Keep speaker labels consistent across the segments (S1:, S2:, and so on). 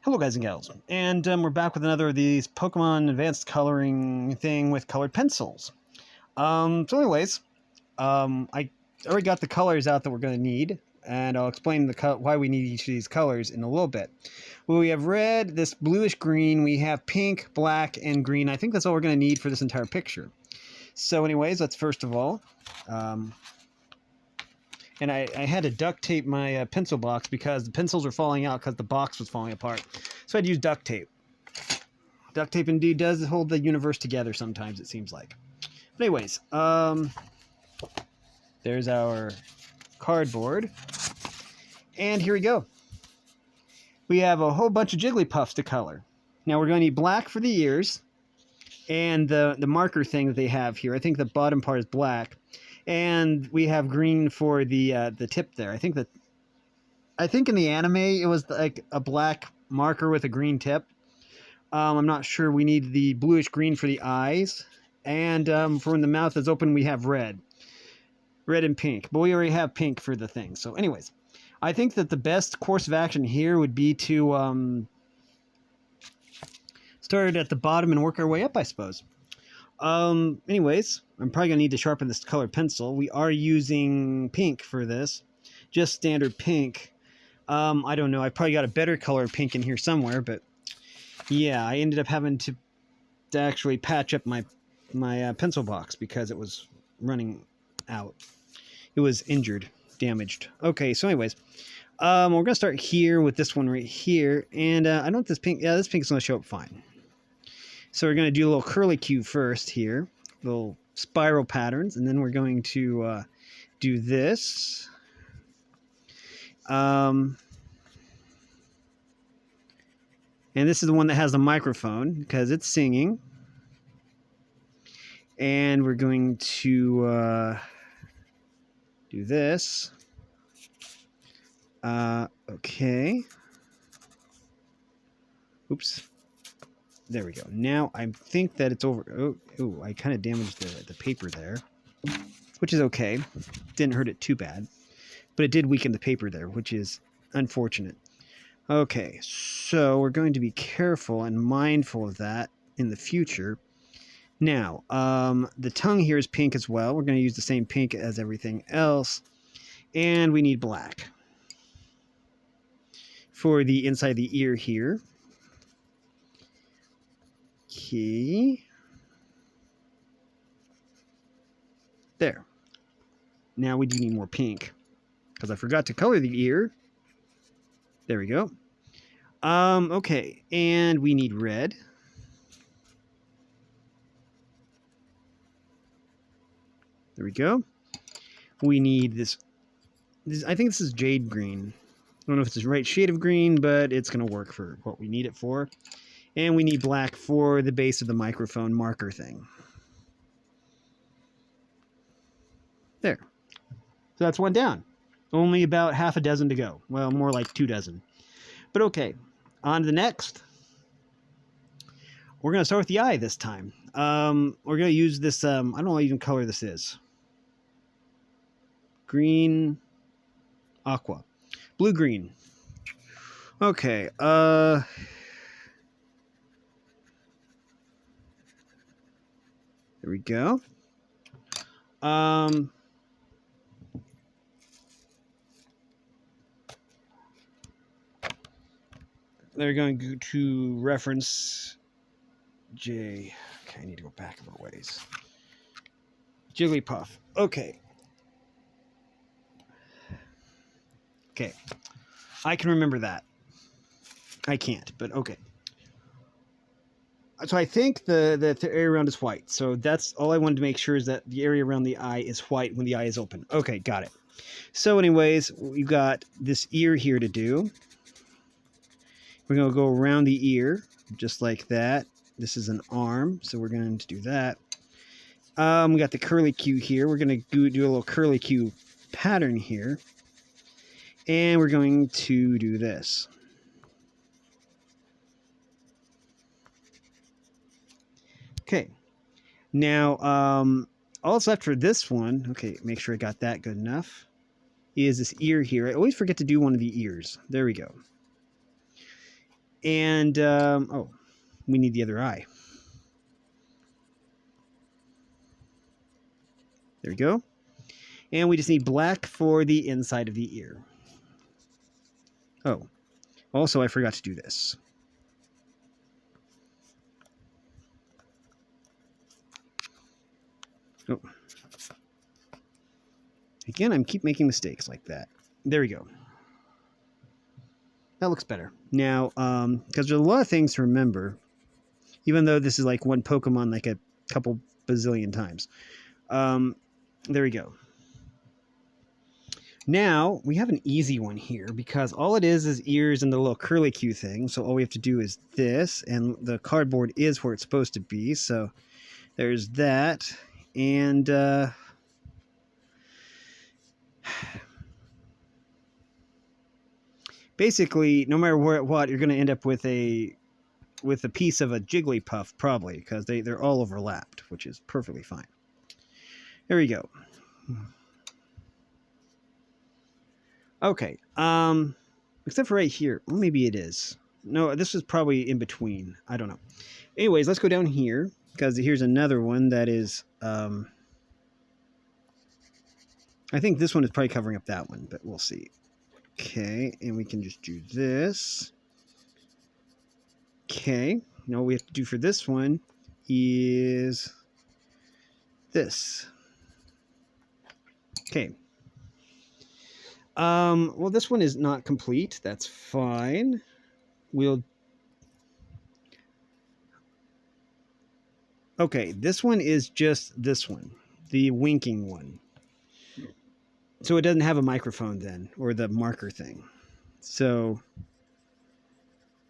S1: Hello guys and gals, and we're back with another of these Pokemon Advanced Coloring thing with colored pencils. So anyways, I already got the colors out that we're going to need, and I'll explain why we need each of these colors in a little bit. Well, we have red, this bluish green, we have pink, black, and green. I think that's all we're going to need for this entire picture. So anyways, let's first of all... and I had to duct tape my pencil box because the pencils were falling out because the box was falling apart. So I'd use duct tape. Duct tape indeed does hold the universe together sometimes, it seems like. But anyways, there's our cardboard. And here we go. We have a whole bunch of Jigglypuffs to color. Now we're going to need black for the ears and the marker thing that they have here. I think the bottom part is black. And we have green for the tip there. I think in the anime it was like a black marker with a green tip. I'm not sure. We need the bluish green for the eyes, and for when the mouth is open, we have red and pink. But we already have pink for the thing. So, anyways, I think that the best course of action here would be to start at the bottom and work our way up, I suppose. Anyways, I'm probably gonna need to sharpen this colored pencil. We are using pink for this, just standard pink. I don't know, I probably got a better color pink in here somewhere, but yeah, I ended up having to actually patch up my pencil box because it was running out. It was injured, damaged. Okay, so anyways, we're gonna start here with this one right here, and I don't know if this pink, yeah, this pink is gonna show up fine. So we're going to do a little curlicue first here, little spiral patterns, and then we're going to do this. And this is the one that has the microphone because it's singing. And we're going to do this. Okay. Oops. There we go. Now I think that it's over. Oh, I kind of damaged the paper there, which is okay. Didn't hurt it too bad, but it did weaken the paper there, which is unfortunate. Okay, so we're going to be careful and mindful of that in the future. Now, the tongue here is pink as well. We're going to use the same pink as everything else, and we need black for the inside of the ear here. Okay. There. Now we do need more pink because I forgot to color the ear. There we go. Okay, and we need red. There we go. We need this. I think this is jade green. I don't know if it's the right shade of green, but it's going to work for what we need it for. And we need black for the base of the microphone marker thing. There. So that's one down. Only about half a dozen to go. Well, more like 2 dozen. But okay. On to the next. We're going to start with the eye this time. We're going to use this, I don't know what even color this is. Green, aqua. Blue-green. Okay, there we go. They're going to reference J. Okay, I need to go back a little ways. Jigglypuff. Okay. Okay. I can remember that. I can't, but okay. So I think the area around is white. So that's all I wanted to make sure is that the area around the eye is white when the eye is open. Okay, got it. So anyways, we've got this ear here to do. We're going to go around the ear, just like that. This is an arm, so we're going to do that. We got the curlicue here. We're going to do a little curlicue pattern here. And we're going to do this. Okay, now all that's left for this one, okay, make sure I got that good enough, is this ear here. I always forget to do one of the ears. There we go. And, oh, we need the other eye. There we go. And we just need black for the inside of the ear. Oh, also I forgot to do this. Oh. Again, I keep making mistakes like that. There we go. That looks better. Now, because there's a lot of things to remember, even though this is like one Pokemon like a couple bazillion times. There we go. Now, we have an easy one here because all it is ears and the little curly Q thing. So all we have to do is this, and the cardboard is where it's supposed to be. So there's that. And basically, no matter what, you're going to end up with a piece of a Jigglypuff, probably, because they're all overlapped, which is perfectly fine. There we go. Okay, except for right here. Well, maybe it is. No, this is probably in between. I don't know. Anyways, let's go down here, because here's another one that is, I think this one is probably covering up that one, but we'll see. Okay, and we can just do this. Okay, now what we have to do for this one is this. Okay. Well, this one is not complete. That's fine. Okay, this one is just this one, the winking one. So it doesn't have a microphone then, or the marker thing. So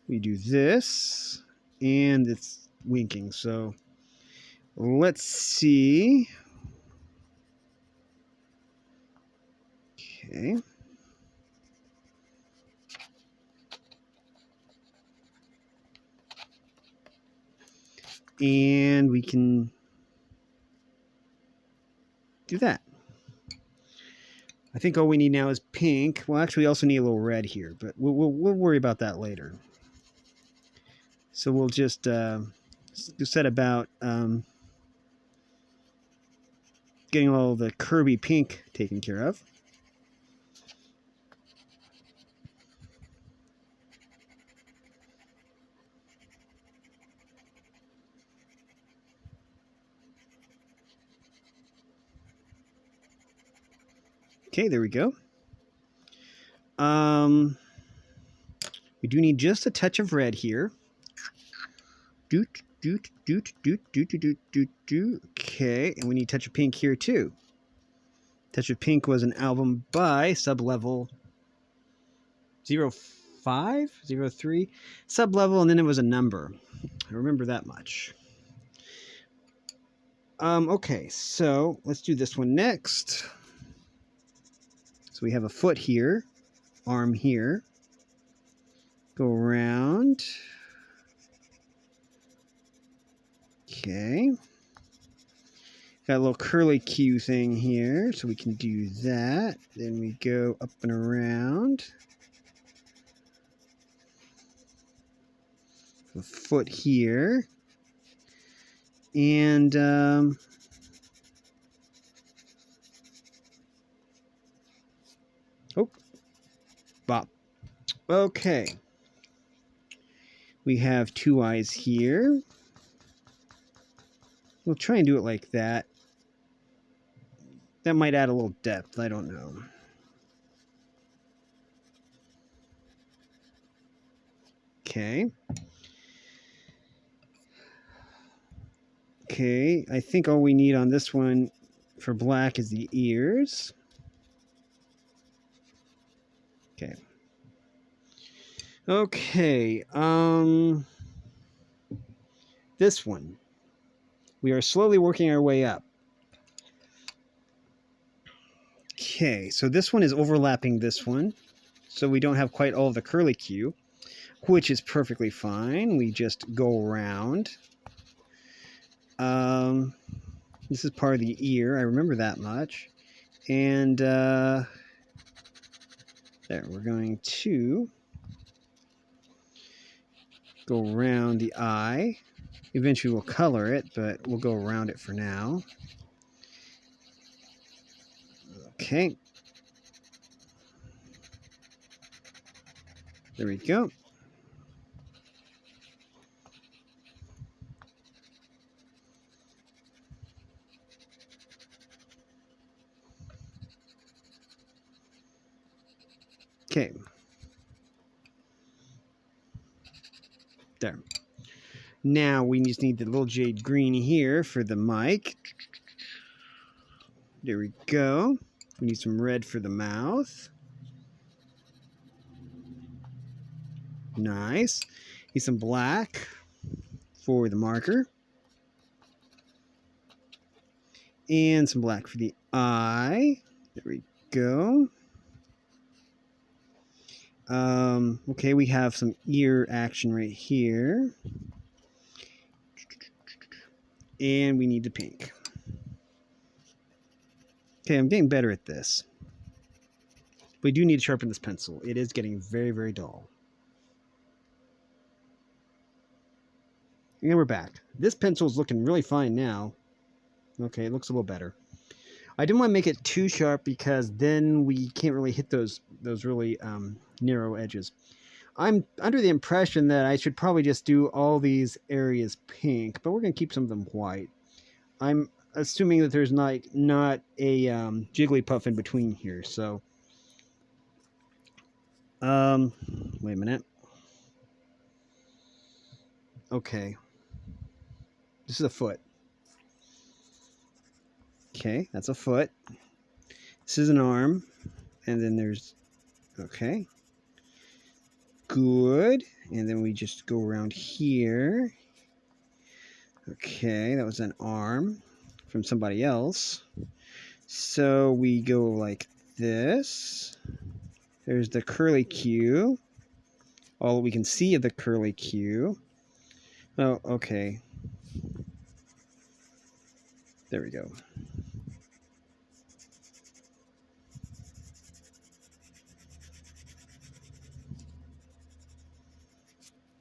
S1: we do this, and it's winking. So let's see. Okay. And we can do that. I think all we need now is pink. Well, actually, we also need a little red here, but we'll worry about that later. So we'll just set about getting all the Kirby pink taken care of. Okay, there we go. We do need just a touch of red here. Doot, doot, doot, doot, doot, doot, doot, doot. Okay, and we need a touch of pink here too. Touch of Pink was an album by Sublevel 05, 03. Sublevel, and then it was a number. I remember that much. Okay, so let's do this one next. So we have a foot here, arm here. Go around. Okay. Got a little curly Q thing here, so we can do that. Then we go up and around. The foot here. And oh, bop. Okay. We have two eyes here. We'll try and do it like that. That might add a little depth. I don't know. Okay. Okay, I think all we need on this one for black is the ears. Okay. Okay, this one. We are slowly working our way up. Okay, so this one is overlapping this one. So we don't have quite all of the curly Q, which is perfectly fine. We just go around. This is part of the ear. I remember that much. And there, we're going to go around the eye. Eventually we'll color it, but we'll go around it for now. Okay. There we go. Okay. There. Now we just need the little jade green here for the mic. There we go. We need some red for the mouth. Nice. Need some black for the marker. And some black for the eye. There we go. Okay, we have some ear action right here. And we need the pink. Okay, I'm getting better at this. We do need to sharpen this pencil. It is getting very, very dull. And we're back. This pencil is looking really fine now. Okay, it looks a little better. I didn't want to make it too sharp because then we can't really hit those really narrow edges. I'm under the impression that I should probably just do all these areas pink, but we're going to keep some of them white. I'm assuming that there's not a Jigglypuff in between here, so wait a minute. Okay, this is a foot. Okay, that's a foot. This is an arm, and then there's, okay, good, and then we just go around here. Okay, that was an arm from somebody else. So we go like this. There's the curly Q. All we can see of the curly Q. Oh, okay. There we go.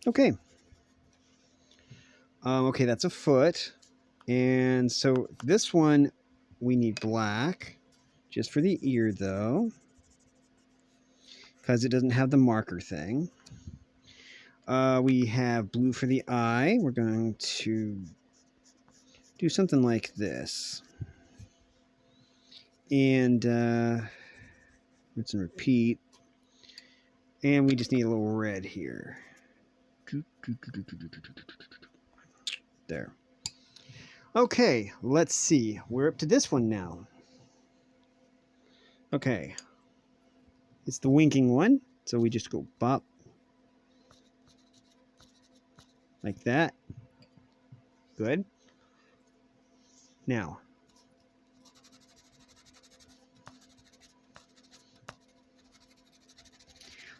S1: Okay. Okay, that's a foot. And so this one, we need black. Just for the ear, though. Because it doesn't have the marker thing. We have blue for the eye. We're going to do something like this. And rinse and repeat. And we just need a little red here. There. Okay, let's see. We're up to this one now. Okay. It's the winking one. So we just go bop. Like that. Good. Now.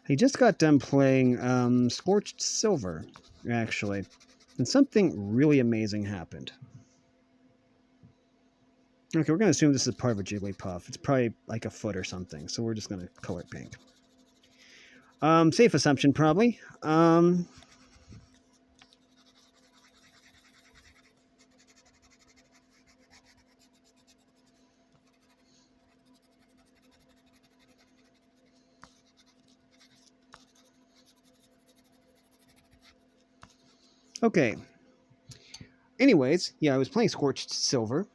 S1: I just got done playing Scorched Silver, actually. And something really amazing happened. Okay, we're going to assume this is part of a Jigglypuff. It's probably like a foot or something, so we're just going to color it pink. Safe assumption, probably. Okay. Anyways, yeah, I was playing Scorched Silver,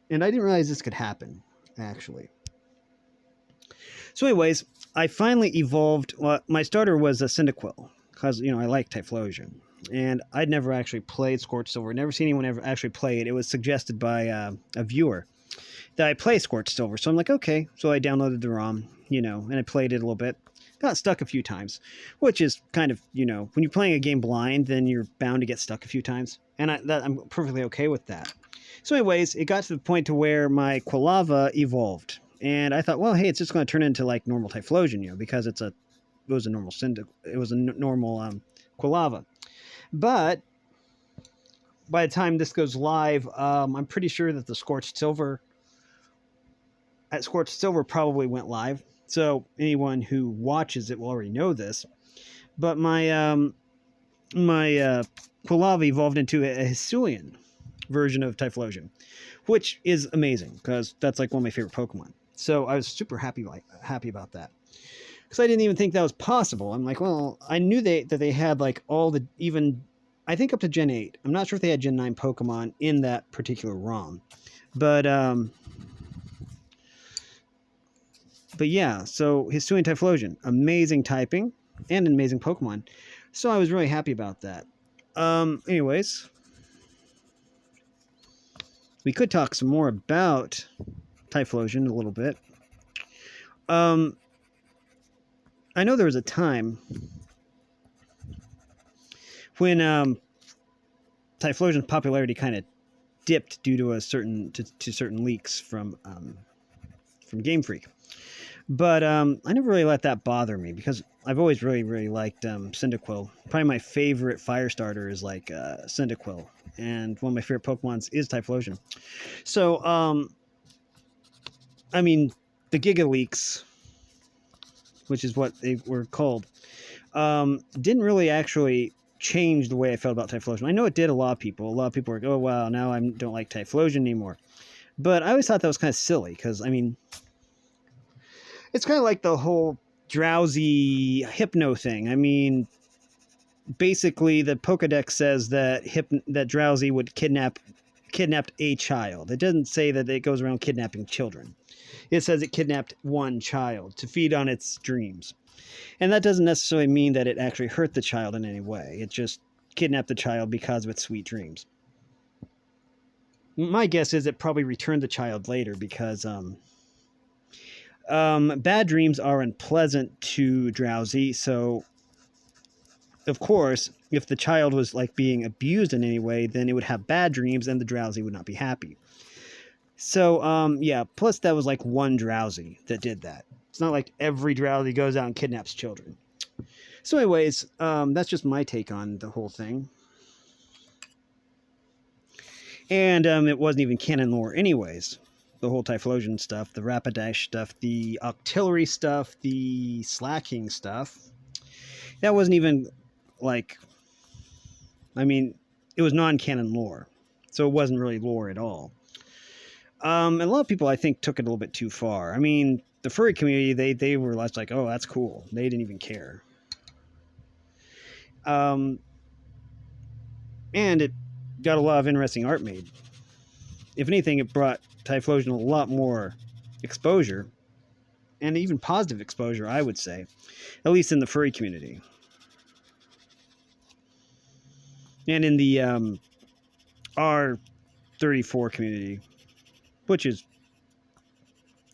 S1: and I didn't realize this could happen, actually. So anyways, I finally evolved. Well, my starter was a Cyndaquil, because, you know, I like Typhlosion. And I'd never actually played Scorched Silver. Never seen anyone ever actually play it. It was suggested by a viewer that I play Scorched Silver. So I'm like, okay. So I downloaded the ROM, you know, and I played it a little bit. Got stuck a few times, which is kind of, you know, when you're playing a game blind, then you're bound to get stuck a few times. And I'm perfectly okay with that. So anyways, it got to the point to where my Quilava evolved. And I thought, well, hey, it's just going to turn into like normal Typhlosion, you know, because it was a normal normal Quilava. But by the time this goes live, I'm pretty sure that the Scorched Silver probably went live. So anyone who watches it will already know this. But my my Quilava evolved into a Hisuian version of Typhlosion, which is amazing because that's like one of my favorite Pokemon. So I was super happy about that because I didn't even think that was possible. I'm like, well, I knew that they had like all the even I think up to Gen 8. I'm not sure if they had Gen 9 Pokemon in that particular ROM, but yeah. So Hisuian Typhlosion, amazing typing and an amazing Pokemon. So I was really happy about that. Anyways, we could talk some more about Typhlosion a little bit. I know there was a time when Typhlosion's popularity kind of dipped due to certain leaks from Game Freak. But I never really let that bother me because I've always really liked Cyndaquil. Probably my favorite fire starter is like Cyndaquil, and one of my favorite Pokemons is Typhlosion. So I mean, the Giga Leaks, which is what they were called, didn't really actually change the way I felt about Typhlosion. I know it did a lot of people. A lot of people were like, oh, wow, now I don't like Typhlosion anymore. But I always thought that was kind of silly because, I mean, it's kind of like the whole drowsy hypno thing. I mean, basically, the Pokedex says that that drowsy would kidnapped a child. It doesn't say that it goes around kidnapping children. It says it kidnapped one child to feed on its dreams. And that doesn't necessarily mean that it actually hurt the child in any way. It just kidnapped the child because of its sweet dreams. My guess is it probably returned the child later because bad dreams are unpleasant to drowsy. So, of course, if the child was like being abused in any way, then it would have bad dreams and the drowsy would not be happy. So, yeah, plus that was like one drowsy that did that. It's not like every drowsy goes out and kidnaps children. So anyways, that's just my take on the whole thing. And it wasn't even canon lore anyways. The whole Typhlosion stuff, the Rapidash stuff, the Octillery stuff, the Slacking stuff. That wasn't even like... I mean, it was non-canon lore. So it wasn't really lore at all. And a lot of people, I think, took it a little bit too far. I mean, the furry community, they were less like, oh, that's cool. They didn't even care. And it got a lot of interesting art made. If anything, it brought Typhlosion a lot more exposure, and even positive exposure, I would say, at least in the furry community. And in the R34 community, which is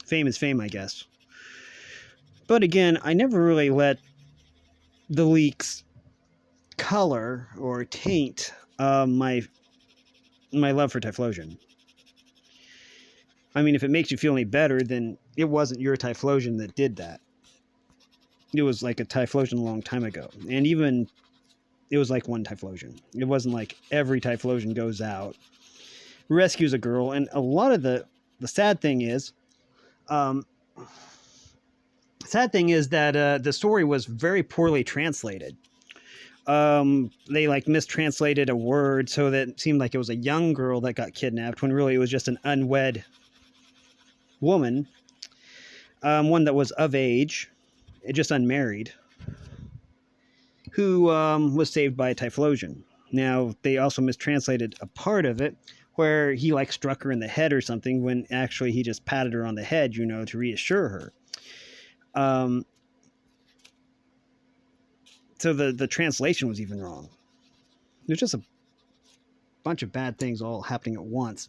S1: fame, I guess. But again, I never really let the leaks color or taint my love for Typhlosion. I mean, if it makes you feel any better, then it wasn't your Typhlosion that did that. It was like a Typhlosion a long time ago. And even it was like one Typhlosion. It wasn't like every Typhlosion goes out, rescues a girl. And a lot of the sad thing is, that the story was very poorly translated. They like mistranslated a word so that it seemed like it was a young girl that got kidnapped when really it was just an unwed woman, one that was of age, just unmarried, who was saved by a Typhlosion. Now, they also mistranslated a part of it where he like struck her in the head or something when actually he just patted her on the head, to reassure her. So the translation was even wrong. There's just a bunch of bad things all happening at once.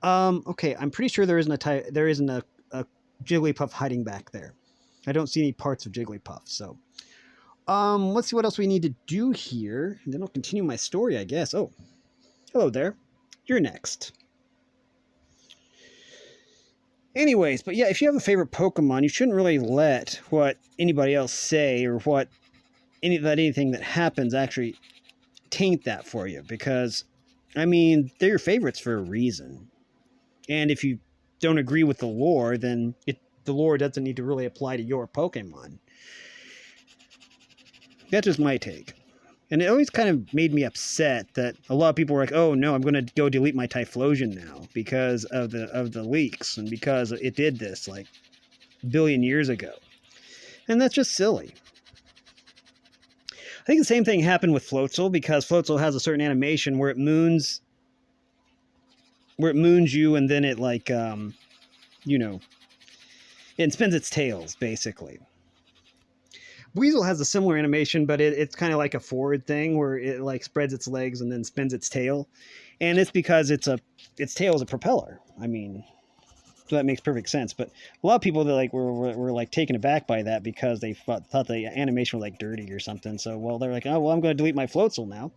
S1: Okay, I'm pretty sure there isn't a Jigglypuff hiding back there. I don't see any parts of Jigglypuff, so let's see what else we need to do here, and then I'll continue my story, I guess. Oh, hello there. You're next. Anyways, but yeah, if you have a favorite Pokemon, you shouldn't really let what anybody else say or what anything that happens actually taint that for you, because I mean, they're your favorites for a reason. And if you don't agree with the lore, then the lore doesn't need to really apply to your Pokemon. That's just my take. And it always kind of made me upset that a lot of people were like, "Oh no, I'm going to go delete my Typhlosion now because of the leaks and because it did this like a billion years ago." And that's just silly. I think the same thing happened with Floatzel, because Floatzel has a certain animation where it moons you, and then it like you know, it spins its tails basically. Weasel has a similar animation, but it's kind of like a forward thing where it like spreads its legs and then spins its tail, and it's because its tail is a propeller. I mean, so that makes perfect sense. But a lot of people that like were like taken aback by that because they thought the animation was like dirty or something. So well, they're like, oh well, I'm going to delete my Floatzel now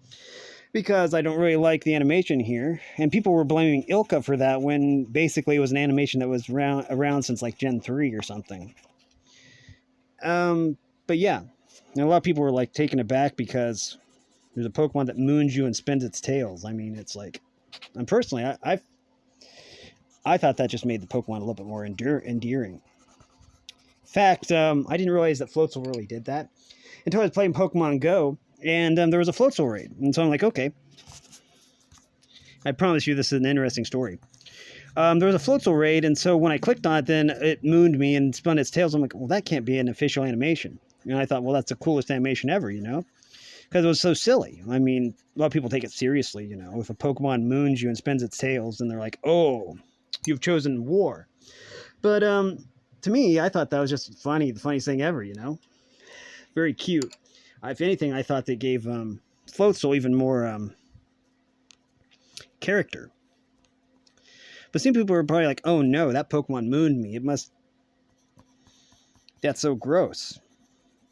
S1: because I don't really like the animation here. And people were blaming Ilka for that when basically it was an animation that was around since like Gen 3 or something. But yeah, and a lot of people were like taken aback because there's a Pokemon that moons you and spins its tails. I mean, it's like, and personally, I thought that just made the Pokemon a little bit more endearing. In fact, I didn't realize that Floatzel really did that until I was playing Pokemon Go, and there was a Floatzel raid, and so I'm like, okay. I promise you, this is an interesting story. There was a Floatzel raid, and so when I clicked on it, then it mooned me and spun its tails. I'm like, well, that can't be an official animation. And I thought, well, that's the coolest animation ever, you know? Because it was so silly. I mean, a lot of people take it seriously, you know? If a Pokemon moons you and spins its tails, then they're like, oh, you've chosen war. But to me, I thought that was just funny, the funniest thing ever, you know? Very cute. If anything, I thought they gave Floatzel even more character. But some people were probably like, oh no, that Pokemon mooned me. That's so gross.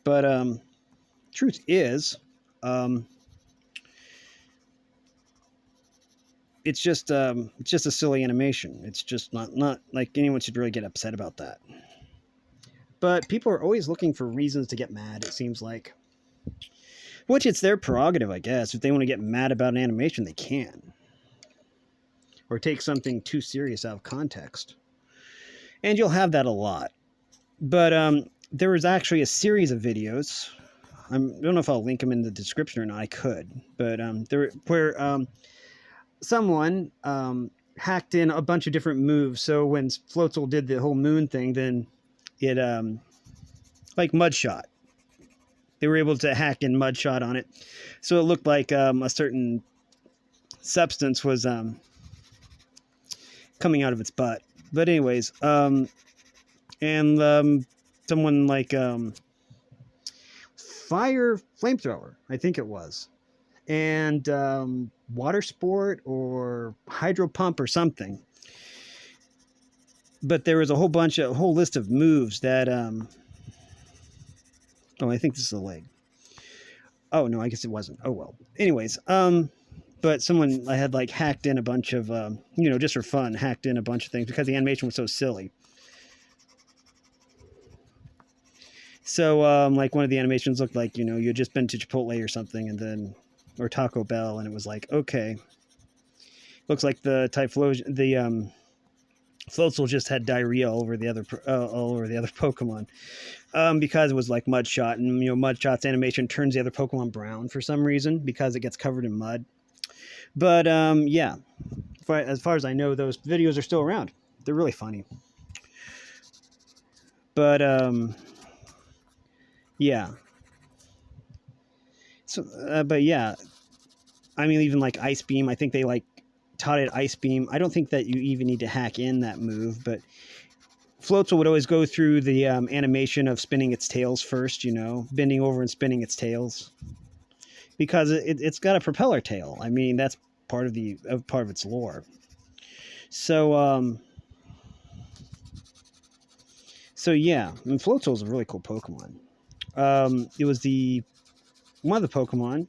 S1: But truth is, it's just a silly animation. It's just not like anyone should really get upset about that. But people are always looking for reasons to get mad, it seems like. Which it's their prerogative, I guess. If they want to get mad about an animation, they can. Or take something too serious out of context. And you'll have that a lot. But there was actually a series of videos. I don't know if I'll link them in the description or not. I could. But where someone hacked in a bunch of different moves. So when Floatzel did the whole moon thing, then it, like Mudshot. They were able to hack in Mudshot on it. So it looked like a certain substance was coming out of its butt. But anyways, someone like Fire Flamethrower, I think it was, and Water Sport or Hydro Pump or something. But there was a whole list of moves that oh, I think this is a leg. Oh no, I guess it wasn't. Oh well. Anyways, but someone I had like hacked in a bunch of just for fun, hacked in a bunch of things because the animation was so silly. So like one of the animations looked like, you had just been to Chipotle or something, and then or Taco Bell, and it was like, okay, looks like the Typhlosion, the Floatzel just had diarrhea all over the other Pokemon, because it was like Mudshot, and Mudshot's animation turns the other Pokemon brown for some reason because it gets covered in mud. But yeah, as far as I know, those videos are still around. They're really funny. But yeah. So, but yeah, I mean, even like Ice Beam, I think they like taught it Ice Beam. I don't think that you even need to hack in that move, but Floatzel would always go through the animation of spinning its tails first, bending over and spinning its tails, because it's got a propeller tail. I mean, that's part of its lore. So yeah, and Floatzel is a really cool Pokemon. It was one of the Pokemon,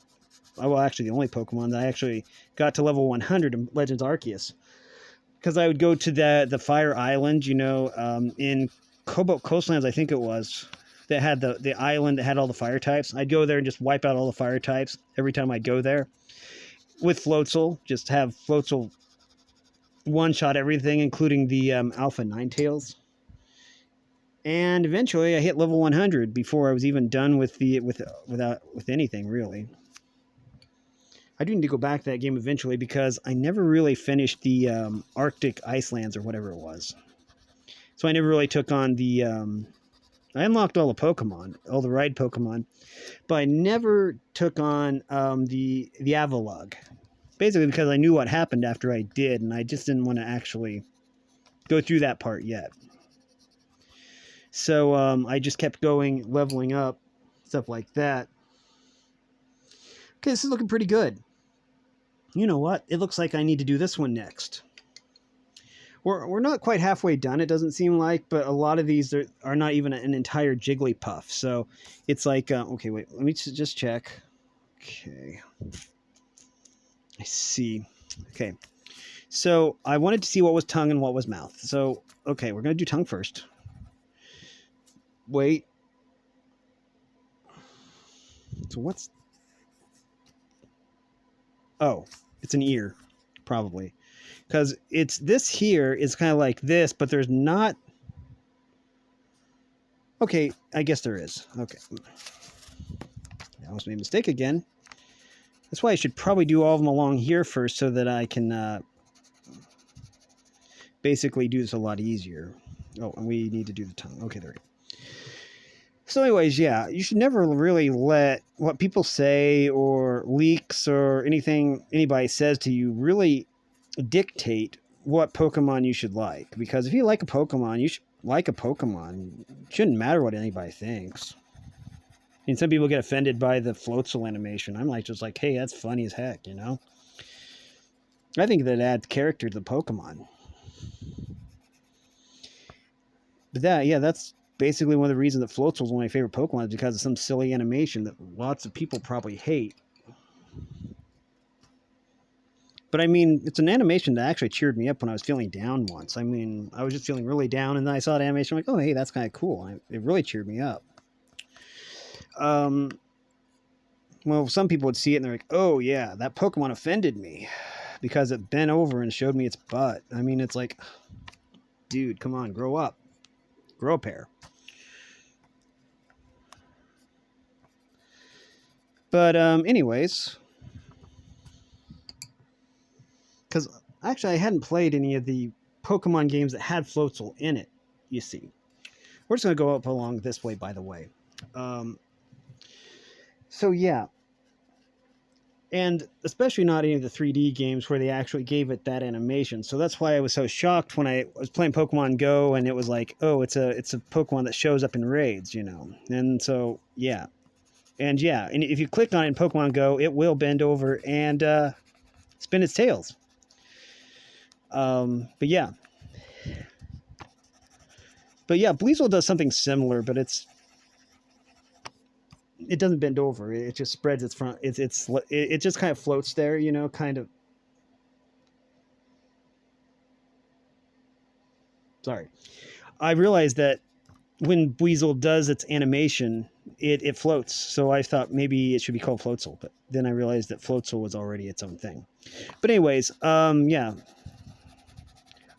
S1: well, actually the only Pokemon that I actually got to level 100 in Legends Arceus. Because I would go to the Fire Island, in Cobalt Coastlands, I think it was, that had the island that had all the fire types. I'd go there and just wipe out all the fire types every time I'd go there. With Floatzel, just have Floatzel one-shot everything, including the Alpha Ninetales. And eventually I hit level 100 before I was even done with anything, really. I do need to go back to that game eventually because I never really finished the Arctic Icelands or whatever it was. So I never really took on the... I unlocked all the Pokemon, all the ride Pokemon, but I never took on the Avalugg. Basically because I knew what happened after I did, and I just didn't want to actually go through that part yet. So I just kept going, leveling up, stuff like that. Okay, this is looking pretty good. You know what? It looks like I need to do this one next. We're not quite halfway done, it doesn't seem like, but a lot of these are not even an entire Jigglypuff. So it's like, okay, wait, let me just check. Okay. I see. Okay. So I wanted to see what was tongue and what was mouth. So, okay, we're going to do tongue first. Wait. So what's... Oh, it's an ear, probably. Because it's this here is kind of like this, but there's not... Okay, I guess there is. Okay. I almost made a mistake again. That's why I should probably do all of them along here first so that I can basically do this a lot easier. Oh, and we need to do the tongue. Okay, there we go. So anyways, yeah, you should never really let what people say or leaks or anything anybody says to you really dictate what Pokemon you should like. Because if you like a Pokemon, you should like a Pokemon. It shouldn't matter what anybody thinks. I mean, some people get offended by the Floatzel animation. I'm like, just like, hey, that's funny as heck, you know? I think that adds character to the Pokemon. But that, yeah, that's basically one of the reasons that Floatzel is one of my favorite Pokemon, is because of some silly animation that lots of people probably hate. But I mean, it's an animation that actually cheered me up when I was feeling down once. I mean, I was just feeling really down, and then I saw the animation, I'm like, oh, hey, that's kind of cool. It really cheered me up. Well, some people would see it and they're like, oh, yeah, that Pokemon offended me because it bent over and showed me its butt. I mean, it's like, dude, come on, grow up. Grow a pair. But anyways, because actually I hadn't played any of the Pokemon games that had Floatzel in it, you see. We're just going to go up along this way, by the way. So yeah. And especially not any of the 3D games where they actually gave it that animation. So that's why I was so shocked when I was playing Pokemon Go and it was like, oh, it's a Pokemon that shows up in raids, you know. And so, yeah. And yeah, and if you click on it in Pokemon Go, it will bend over and spin its tails. But yeah. But yeah, Bleasel does something similar, but it doesn't bend over. It just spreads its front. It just kind of floats there, you know, kind of. Sorry. I realized that when Bleasel does its animation, it floats. So I thought maybe it should be called Floatzel, but then I realized that Floatzel was already its own thing. But anyways, yeah.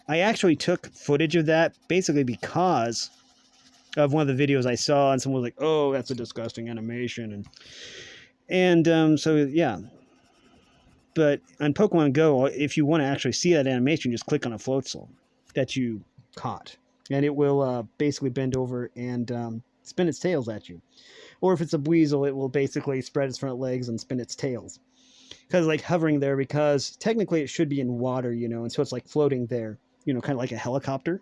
S1: I actually took footage of that basically because of one of the videos I saw, and someone was like, oh, that's a disgusting animation. And so, yeah. But on Pokemon Go, if you want to actually see that animation, just click on a Floatzel that you caught. And it will basically bend over and spin its tails at you. Or if it's a Weasel, it will basically spread its front legs and spin its tails. Because like hovering there, because technically it should be in water, you know, and so it's like floating there, you know, kind of like a helicopter.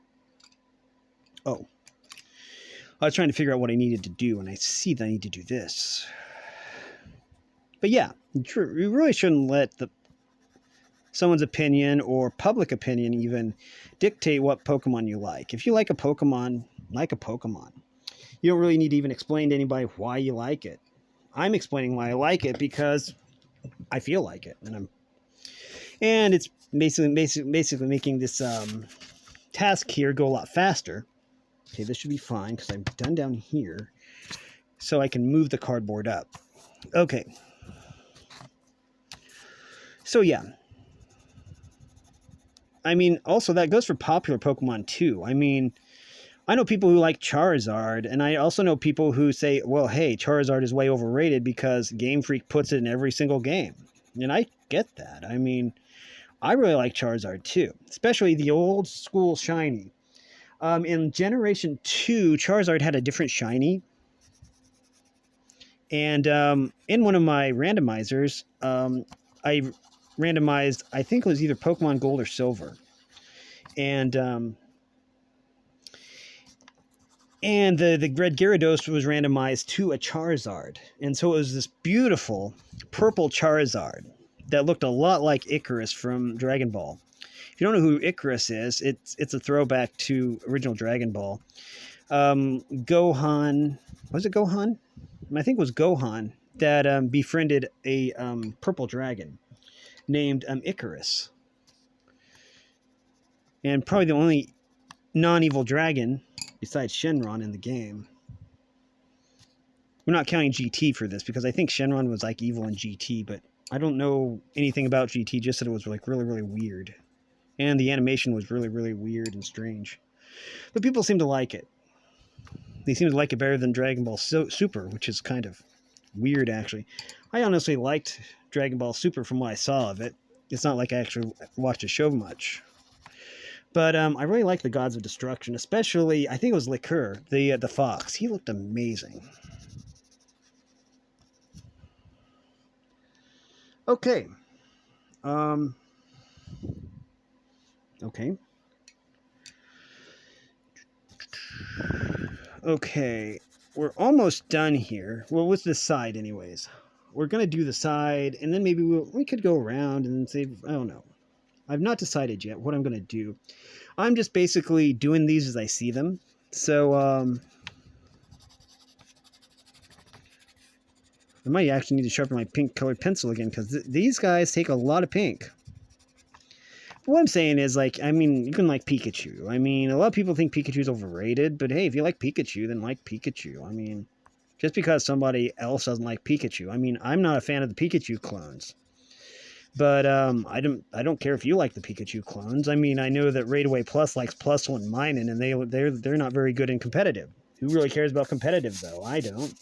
S1: Oh. I was trying to figure out what I needed to do, and I see that I need to do this. But yeah, you really shouldn't let someone's opinion or public opinion even dictate what Pokemon you like. If you like a Pokemon, like a Pokemon. You don't really need to even explain to anybody why you like it. I'm explaining why I like it because I feel like it, and it's basically making this task here go a lot faster. Okay, this should be fine because I'm done down here, so I can move the cardboard up. Okay. So yeah. I mean, also that goes for popular Pokemon too. I mean, I know people who like Charizard, and I also know people who say, well, hey, Charizard is way overrated because Game Freak puts it in every single game. And I get that. I mean, I really like Charizard too, especially the old school shiny. In Generation 2, Charizard had a different shiny. And in one of my randomizers, I randomized, I think it was either Pokemon Gold or Silver. And the red Gyarados was randomized to a Charizard. And so it was this beautiful purple Charizard that looked a lot like Icarus from Dragon Ball. If you don't know who Icarus is, it's a throwback to original Dragon Ball. Gohan, was it Gohan? I think it was Gohan that befriended a purple dragon named Icarus. And probably the only non-evil dragon besides Shenron in the game. We're not counting GT for this because I think Shenron was like evil in GT, but I don't know anything about GT, just that it was like really, really weird. And the animation was really, really weird and strange. But people seem to like it. They seem to like it better than Dragon Ball Super, which is kind of weird, actually. I honestly liked Dragon Ball Super from what I saw of it. It's not like I actually watched the show much. But I really like the Gods of Destruction, especially, I think it was Liqueur, the fox. He looked amazing. Okay. Okay. Okay. We're almost done here. Well, with the side, anyways. We're going to do the side, and then maybe we could go around and say, I don't know. I've not decided yet what I'm going to do. I'm just basically doing these as I see them. So, I might actually need to sharpen my pink colored pencil again because these guys take a lot of pink. But what I'm saying is, like, I mean, you can like Pikachu. I mean, a lot of people think Pikachu's overrated, but hey, if you like Pikachu, then like Pikachu. I mean, just because somebody else doesn't like Pikachu. I mean, I'm not a fan of the Pikachu clones. But I don't care if you like the Pikachu clones. I mean, I know that Raidaway Plus likes Plus One Minun, and they're not very good in competitive. Who really cares about competitive though? I don't.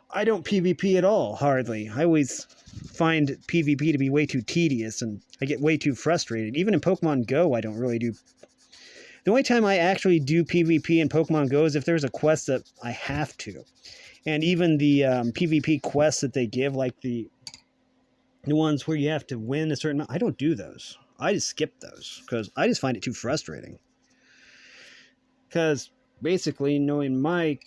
S1: I don't PvP at all, hardly. I always find PvP to be way too tedious, and I get way too frustrated. Even in Pokemon Go, I don't really do. The only time I actually do PvP in Pokemon Go is if there's a quest that I have to, and even the PvP quests that they give, like the ones where you have to win a certain amount, I don't do those. I just skip those because I just find it too frustrating. Because basically, knowing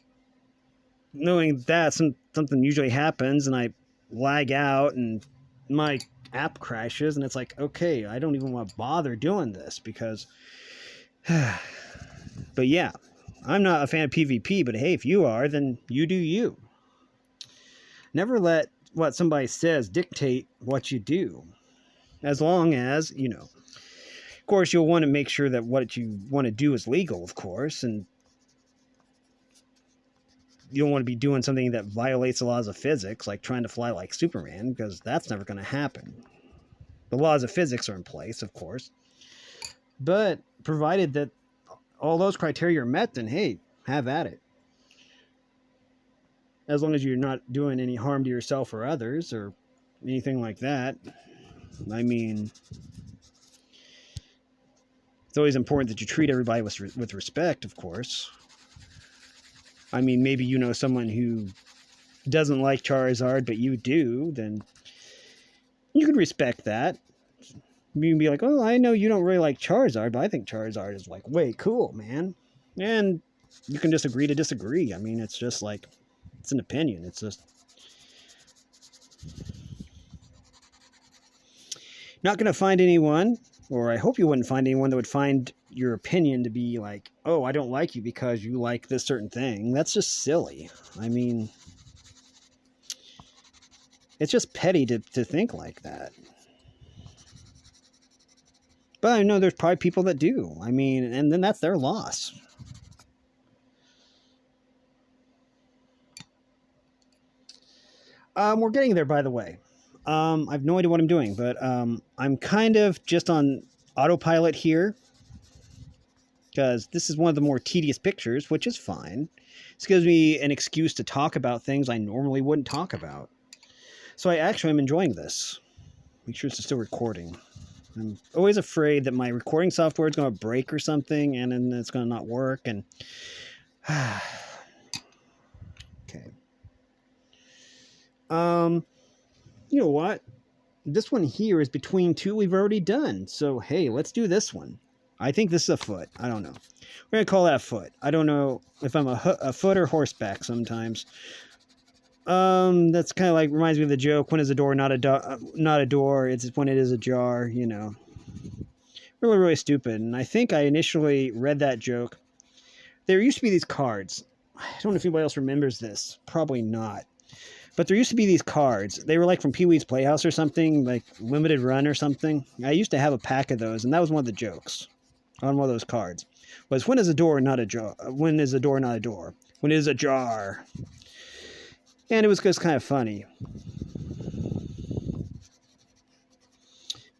S1: that something usually happens and I lag out and my app crashes, and it's like, okay, I don't even want to bother doing this because. But yeah, I'm not a fan of PvP, but hey, if you are, then you do you. Never let what somebody says dictate what you do. As long as, of course, you'll want to make sure that what you want to do is legal, of course, and you don't want to be doing something that violates the laws of physics, like trying to fly like Superman, because that's never going to happen. The laws of physics are in place, of course. But provided that all those criteria are met, then hey, have at it. As long as you're not doing any harm to yourself or others or anything like that. I mean, it's always important that you treat everybody with respect, of course. I mean, maybe you know someone who doesn't like Charizard, but you do, then you could respect that. You can be like, oh, I know you don't really like Charizard, but I think Charizard is like way cool, man. And you can just agree to disagree. I mean, it's just like, it's an opinion. It's just not going to find anyone, or I hope you wouldn't find anyone that would find your opinion to be like, oh, I don't like you because you like this certain thing. That's just silly. I mean, it's just petty to think like that. But I know there's probably people that do. I mean, and then that's their loss. We're getting there, by the way. I have no idea what I'm doing, but I'm kind of just on autopilot here because this is one of the more tedious pictures, which is fine. This gives me an excuse to talk about things I normally wouldn't talk about. So I actually am enjoying this. Make sure it's still recording. I'm always afraid that my recording software is going to break or something, and then it's going to not work. And okay. You know what? This one here is between two we've already done. So hey, let's do this one. I think this is a foot. I don't know. We're gonna call that foot. I don't know if I'm a foot or horseback sometimes. That's kind of like reminds me of the joke. When is a door not a door? It's when it is ajar. You know, really, really stupid. And I think I initially read that joke. There used to be these cards. I don't know if anybody else remembers this. Probably not. But there used to be these cards. They were like from Pee-wee's Playhouse or something, like limited run or something. I used to have a pack of those, and that was one of the jokes on one of those cards. Was when is a door not a jar? When is a door not a door? When it is a jar? And it was just kind of funny.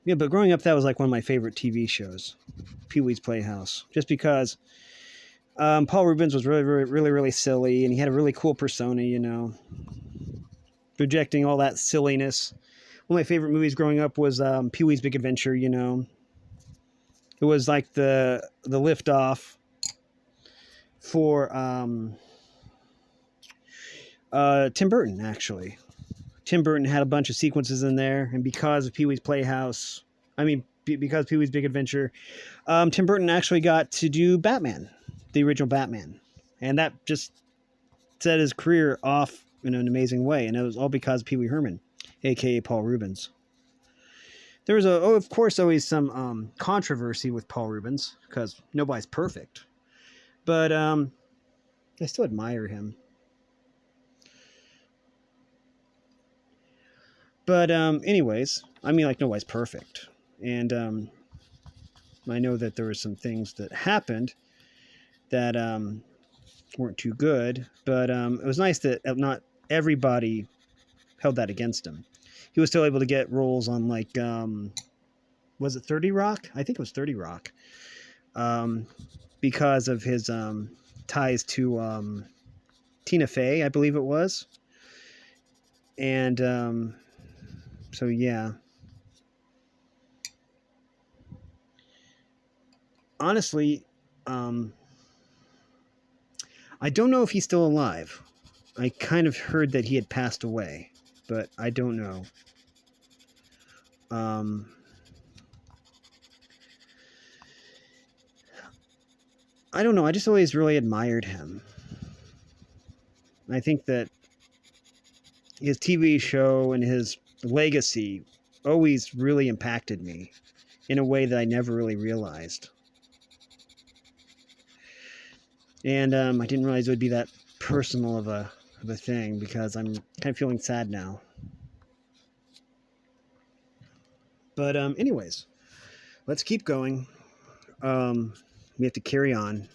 S1: Yeah, but growing up, that was like one of my favorite TV shows, Pee-wee's Playhouse, just because Paul Reubens was really, really, really, really silly, and he had a really cool persona, you know, projecting all that silliness. One of my favorite movies growing up was Pee-wee's Big Adventure, you know. It was like the liftoff for Tim Burton, actually. Tim Burton had a bunch of sequences in there, and because of Pee-wee's Playhouse, because Pee-wee's Big Adventure, Tim Burton actually got to do Batman, the original Batman, and that just set his career off in an amazing way, and it was all because of Pee-wee Herman, aka Paul Reubens. There was of course, always some controversy with Paul Reubens because nobody's perfect, but I still admire him. But anyways, I mean, like, nobody's perfect, and I know that there were some things that happened that weren't too good, but it was nice that not everybody held that against him. He was still able to get roles on, like, was it 30 Rock? I think it was 30 Rock, because of his ties to Tina Fey, I believe it was, and so yeah. Honestly, I don't know if he's still alive. I kind of heard that he had passed away, but I don't know. I don't know. I just always really admired him. I think that his TV show and his legacy always really impacted me in a way that I never really realized. And I didn't realize it would be that personal of a thing, because I'm kind of feeling sad now. But anyways, let's keep going. We have to carry on.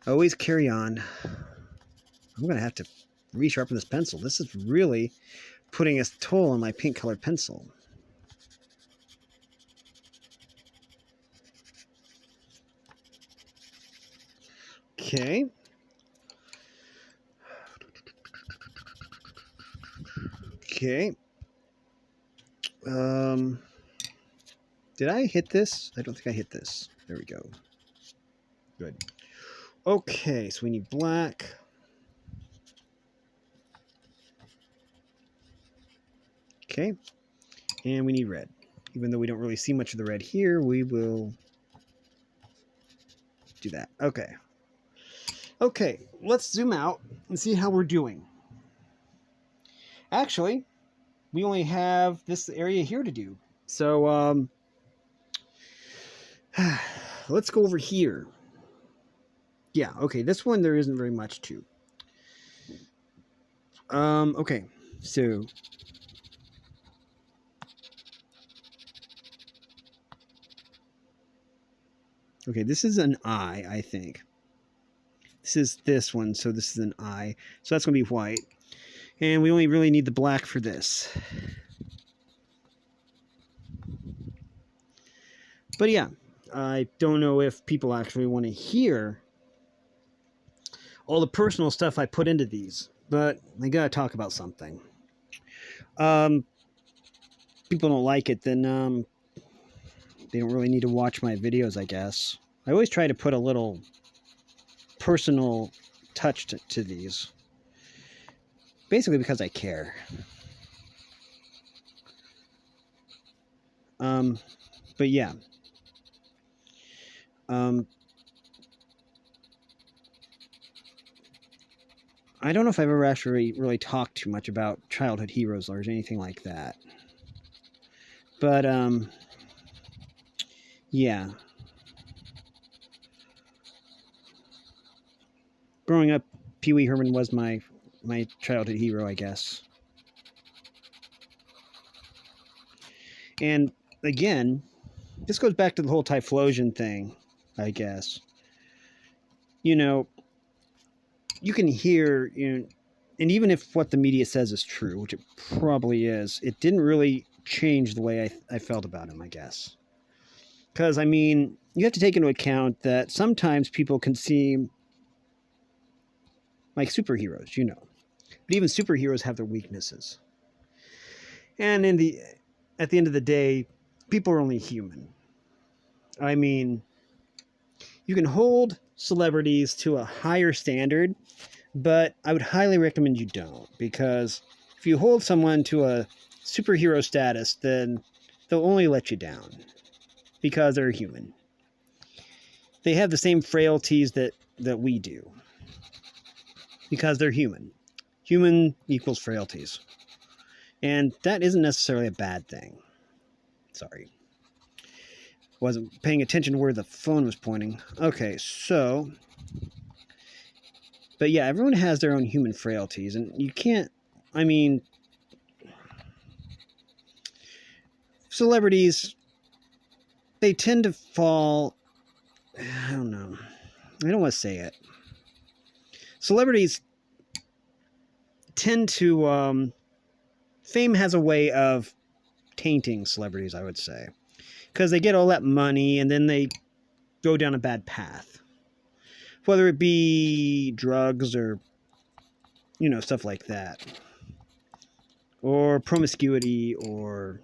S1: Always carry on. I'm going to have to resharpen this pencil. This is really putting a toll on my pink colored pencil. Okay. Okay. Did I hit this? I don't think I hit this. There we go. Good. Okay, so we need black. Okay. And we need red. Even though we don't really see much of the red here, we will do that. Okay. Okay, let's zoom out and see how we're doing. Actually, we only have this area here to do. So, let's go over here. Yeah, okay, this one there isn't very much to. Okay, so okay, this is an eye, I think. This is this one, so this is an eye. So that's going to be white. And we only really need the black for this. But yeah, I don't know if people actually want to hear all the personal stuff I put into these, but I gotta talk about something. people don't like it, then they don't really need to watch my videos, I guess. I always try to put a little personal touch to these. Basically because I care. But yeah. I don't know if I've ever actually really talked too much about childhood heroes or anything like that. But, yeah. Growing up, Pee Wee Herman was my childhood hero, I guess. And again, this goes back to the whole Typhlosion thing, I guess. You know, you can hear, and even if what the media says is true, which it probably is, it didn't really change the way I felt about him, I guess. Because, I mean, you have to take into account that sometimes people can seem like superheroes, But even superheroes have their weaknesses. And at the end of the day, people are only human. I mean, you can hold celebrities to a higher standard, but I would highly recommend you don't, because if you hold someone to a superhero status, then they'll only let you down because they're human. They have the same frailties that we do because they're human. Human equals frailties. And that isn't necessarily a bad thing. Sorry. Wasn't paying attention to where the phone was pointing. Okay, so... But yeah, everyone has their own human frailties, and you can't... I mean... Celebrities, they tend to fall... I don't know. I don't want to say it. Celebrities tend to... Fame has a way of tainting celebrities, I would say. Because they get all that money, and then they go down a bad path. Whether it be drugs or, stuff like that. Or promiscuity, or...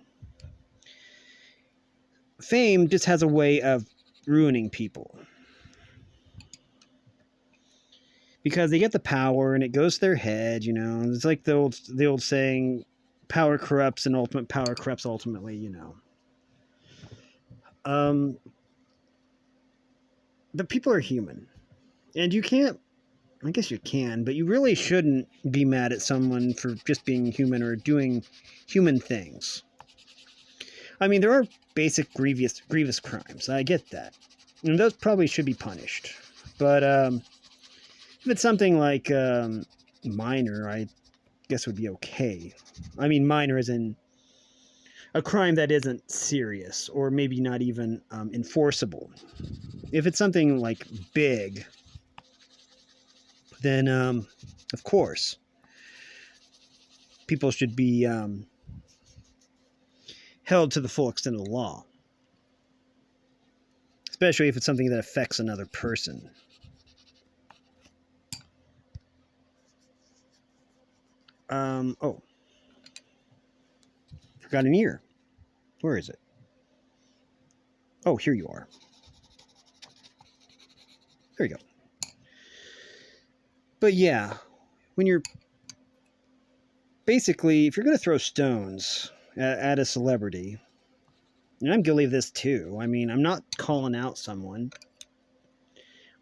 S1: Fame just has a way of ruining people. Because they get the power, and it goes to their head, It's like the old saying, power corrupts, and ultimate power corrupts ultimately, But people are human. And you can't, I guess you can, but you really shouldn't be mad at someone for just being human or doing human things. I mean, there are basic grievous crimes. I get that. And those probably should be punished. But if it's something like minor, I guess would be okay. I mean, minor as in a crime that isn't serious or maybe not even enforceable. If it's something like big, then of course people should be held to the full extent of the law, especially if it's something that affects another person. Oh, forgot an ear. Where is it? Oh, here you are. There you go. But yeah, when you're basically, if you're going to throw stones at a celebrity, and I'm guilty of this too. I mean, I'm not calling out someone.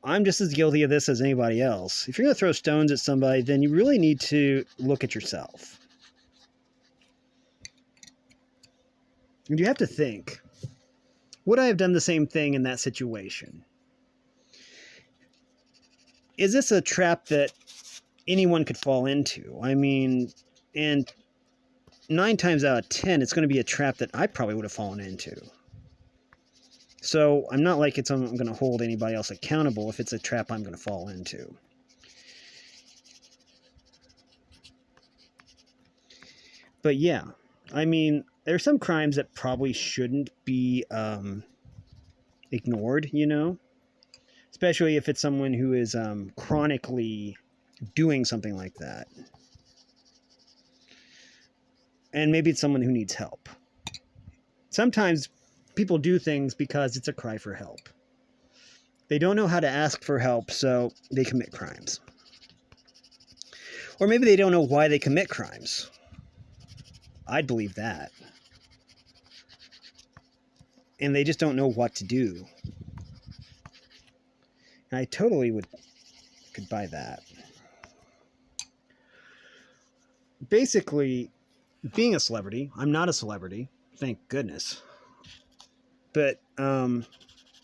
S1: I'm just as guilty of this as anybody else. If you're going to throw stones at somebody, then you really need to look at yourself. And you have to think, would I have done the same thing in that situation? Is this a trap that anyone could fall into? I mean, and 9 times out of 10, it's going to be a trap that I probably would have fallen into. So I'm not like I'm going to hold anybody else accountable if it's a trap I'm going to fall into. But yeah, I mean, there are some crimes that probably shouldn't be ignored, Especially if it's someone who is chronically doing something like that. And maybe it's someone who needs help. Sometimes people do things because it's a cry for help. They don't know how to ask for help, so they commit crimes. Or maybe they don't know why they commit crimes. I'd believe that. And they just don't know what to do. And I totally could buy that. Basically, being a celebrity, I'm not a celebrity, thank goodness. But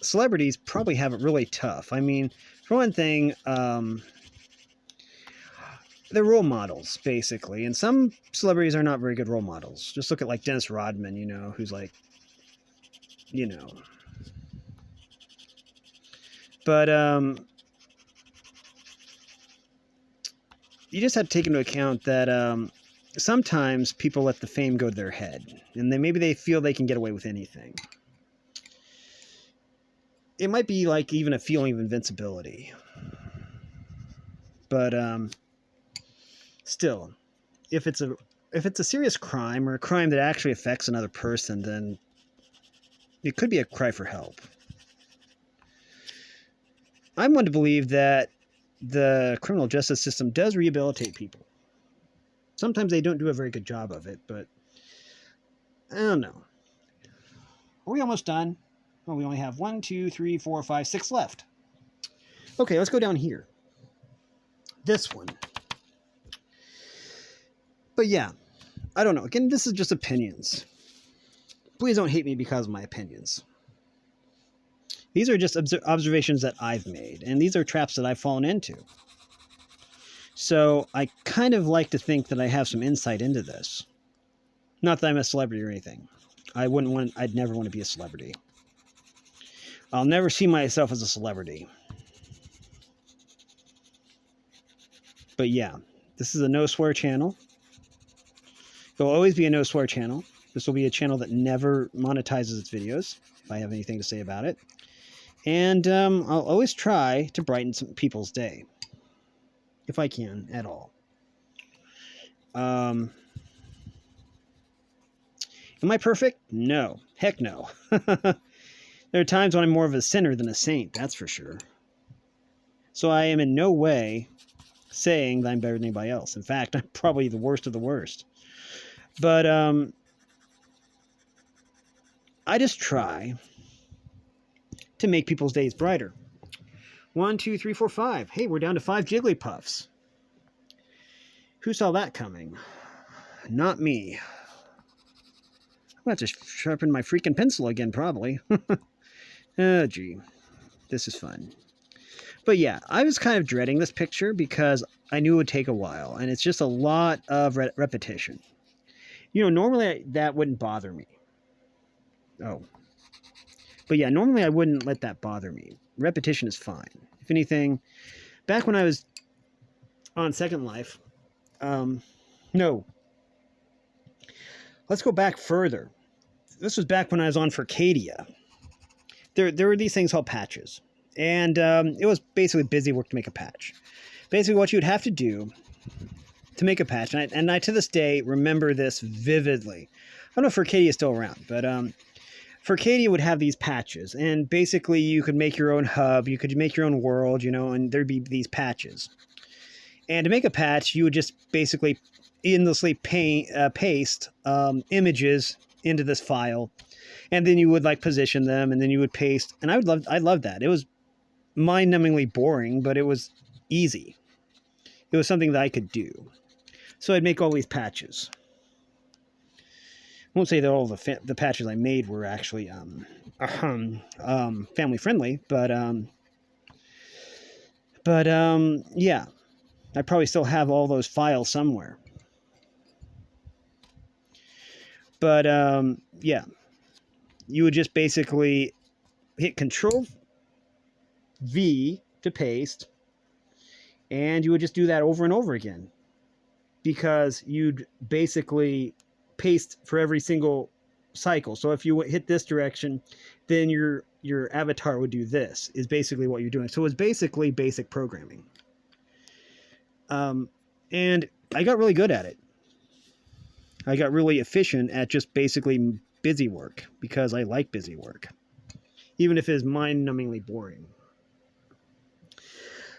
S1: celebrities probably have it really tough. I mean, for one thing, they're role models, basically. And some celebrities are not very good role models. Just look at like Dennis Rodman, who's like, But you just have to take into account that sometimes people let the fame go to their head. And then maybe they feel they can get away with anything. It might be like even a feeling of invincibility. But still, if it's a serious crime or a crime that actually affects another person, then it could be a cry for help. I'm one to believe that the criminal justice system does rehabilitate people. Sometimes they don't do a very good job of it, but I don't know. Are we almost done? Well, we only have 1, 2, 3, 4, 5, 6 left. Okay, let's go down here. This one. But yeah, I don't know. Again, this is just opinions. Please don't hate me because of my opinions. These are just observations that I've made, and these are traps that I've fallen into. So I kind of like to think that I have some insight into this. Not that I'm a celebrity or anything. I'd never want to be a celebrity. I'll never see myself as a celebrity. But yeah, this is a no swear channel. It will always be a no swear channel. This will be a channel that never monetizes its videos, if I have anything to say about it. And I'll always try to brighten some people's day, if I can at all. Am I perfect? No. Heck no. There are times when I'm more of a sinner than a saint, that's for sure. So I am in no way saying that I'm better than anybody else. In fact, I'm probably the worst of the worst. But I just try to make people's days brighter. 1, 2, 3, 4, 5. Hey, we're down to 5 Jigglypuffs. Who saw that coming? Not me. I'm going to have to sharpen my freaking pencil again, probably. Oh, gee. This is fun. But yeah, I was kind of dreading this picture because I knew it would take a while, and it's just a lot of repetition. Normally that wouldn't bother me. Oh. But yeah, normally I wouldn't let that bother me. Repetition is fine. If anything, back when I was on Second Life, no. Let's go back further. This was back when I was on Furcadia. There were these things called patches. And it was basically busy work to make a patch. Basically what you would have to do to make a patch, and I to this day remember this vividly. I don't know if Furcadia is still around, but Furcadia would have these patches, and basically you could make your own hub, you could make your own world, and there'd be these patches. And to make a patch, you would just basically endlessly paste images into this file, and then you would position them, and then you would paste. And I loved that. It was mind-numbingly boring, but it was easy. It was something that I could do. So I'd make all these patches. I won't say that all the patches I made were actually family friendly, but yeah, I probably still have all those files somewhere. But yeah, you would just basically hit Control V to paste, and you would just do that over and over again, because you'd basically paste for every single cycle. So if you hit this direction, then your avatar would do this, is basically what you're doing. So it was basically basic programming. And I got really good at it. I got really efficient at just basically busy work because I like busy work, even if it is mind-numbingly boring.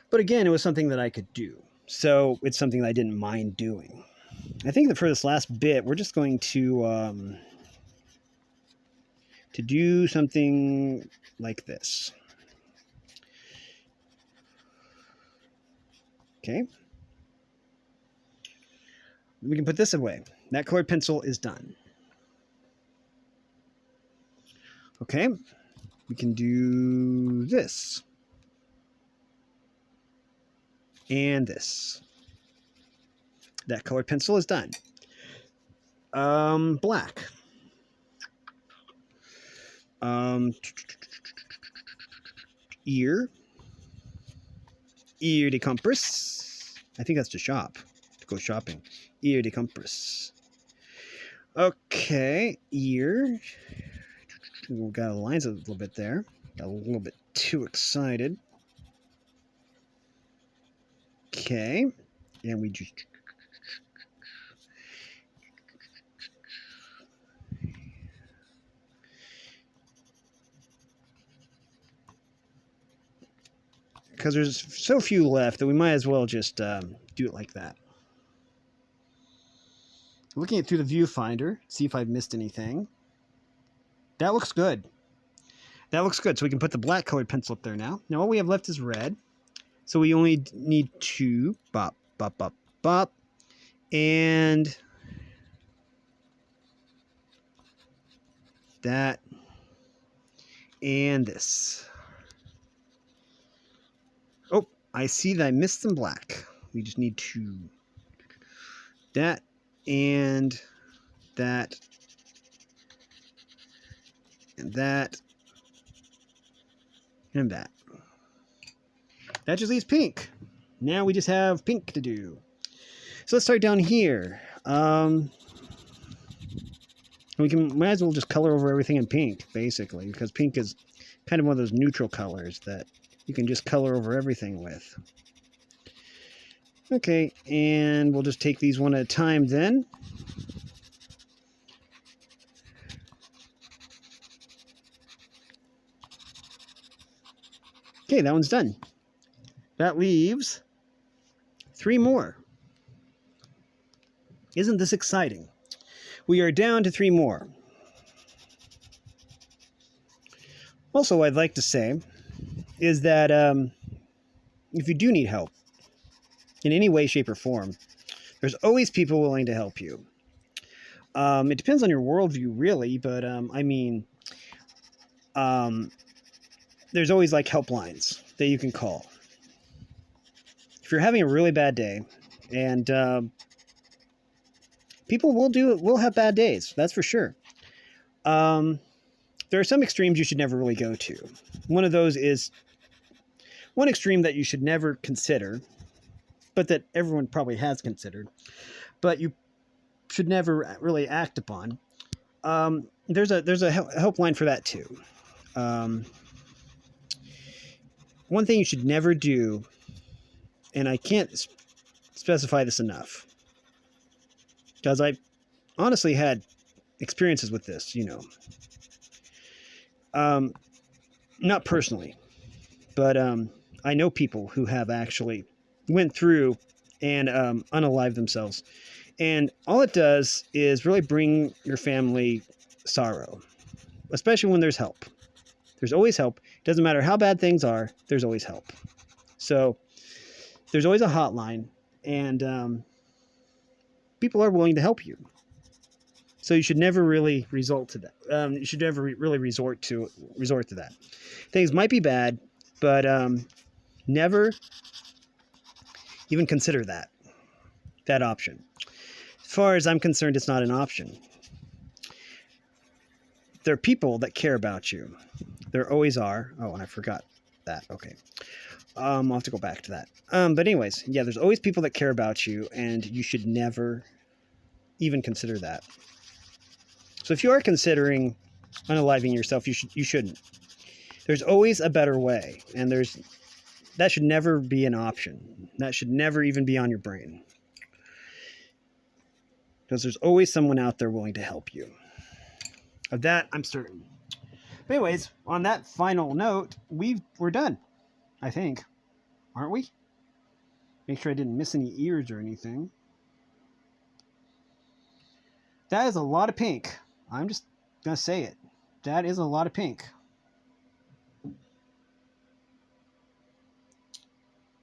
S1: But again, it was something that I could do. So it's something that I didn't mind doing. I think that for this last bit, we're just going to do something like this. Okay. We can put this away. That colored pencil is done. Okay. We can do this. And this. That colored pencil is done. Black. Ear de compass. I think that's to shop. To go shopping. Ear de compass. Okay, ear. We got lines a little bit there. Got a little bit too excited. Okay, and we just because there's so few left that we might as well just do it like that. Looking at through the viewfinder, see if I've missed anything. That looks good. That looks good. So we can put the black colored pencil up there now. Now all we have left is red. So we only need to bop, bop, bop, bop. And that and this. Oh, I see that I missed some black. We just need to that and that and that and that. That just leaves pink. Now we just have pink to do. So let's start down here. We might as well just color over everything in pink, basically, because pink is kind of one of those neutral colors that you can just color over everything with. Okay, and we'll just take these one at a time then. Okay, that one's done. That leaves 3 more. Isn't this exciting? We are down to 3 more. Also, I'd like to say is that if you do need help in any way, shape, or form, there's always people willing to help you. It depends on your worldview, really, but I mean, there's always like helplines that you can call. If you're having a really bad day, and people will have bad days, that's for sure. There are some extremes you should never really go to. One of those is one extreme that you should never consider, but that everyone probably has considered, but you should never really act upon. There's a helpline for that too. One thing you should never do, and I can't specify this enough, because I honestly had experiences with this, you know. Not personally, but I know people who have actually went through and unalived themselves. And all it does is really bring your family sorrow, especially when there's help. There's always help. It doesn't matter how bad things are, there's always help. So there's always a hotline, and people are willing to help you. So you should never really resort to that. You should never really resort to that. Things might be bad, but never even consider that option. As far as I'm concerned, it's not an option. There are people that care about you. There always are. Oh, and I forgot that. Okay. I'll have to go back to that. But anyways, yeah, there's always people that care about you, and you should never even consider that. So if you are considering unaliving yourself, you shouldn't. There's always a better way, and that should never be an option. That should never even be on your brain. Because there's always someone out there willing to help you. Of that, I'm certain. But anyways, on that final note, we're done. I think, aren't we? Make sure I didn't miss any ears or anything. That is a lot of pink. I'm just gonna say it. That is a lot of pink.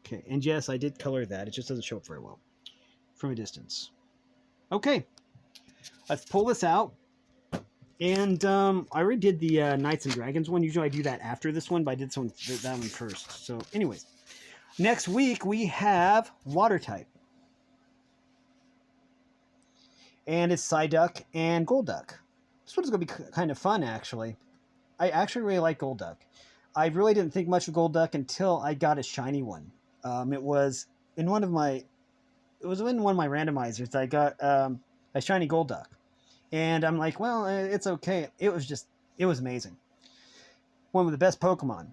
S1: Okay, and yes, I did color that. It just doesn't show up very well from a distance. Okay, let's pull this out. And I already did the Knights and Dragons one. Usually I do that after this one, but I did that one first. So, anyways, next week we have Water type, and it's Psyduck and Golduck. This one's gonna be kind of fun, actually. I actually really like Golduck. I really didn't think much of Golduck until I got a shiny one. It was in one of my randomizers. I got a shiny Golduck, and I'm like, well, it's okay. It was amazing. One of the best Pokemon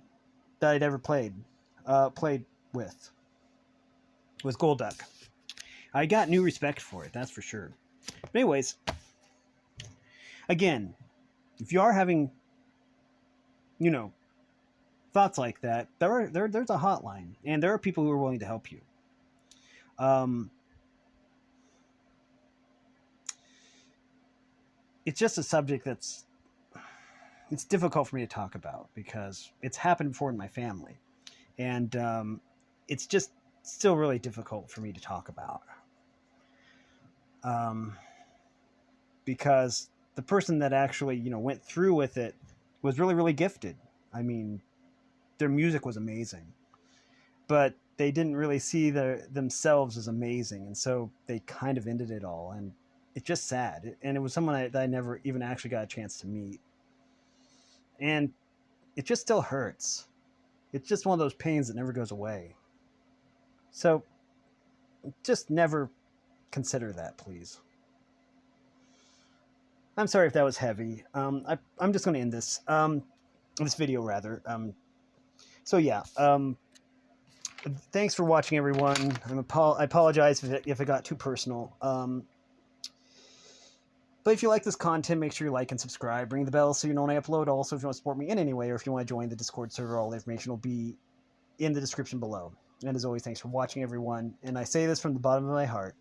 S1: that I'd ever played with was Golduck. I got new respect for it, that's for sure. But anyways, again, if you are having, thoughts like that, there's a hotline, and there are people who are willing to help you. It's just a subject it's difficult for me to talk about because it's happened before in my family, and it's just still really difficult for me to talk about. Because the person that actually went through with it was really, really gifted. I mean, their music was amazing, but they didn't really see themselves as amazing, and so they kind of ended it all, and it's just sad. And it was someone that I never even actually got a chance to meet, and it just still hurts. It's just one of those pains that never goes away. So just never consider that, please. I'm sorry if that was heavy. I'm just going to end this video rather. So yeah. Thanks for watching, everyone. I apologize if it got too personal. But if you like this content, make sure you like and subscribe. Ring the bell so you know when I upload. Also, if you want to support me in any way, or if you want to join the Discord server, all the information will be in the description below. And as always, thanks for watching, everyone. And I say this from the bottom of my heart.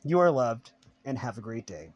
S1: You are loved, and have a great day.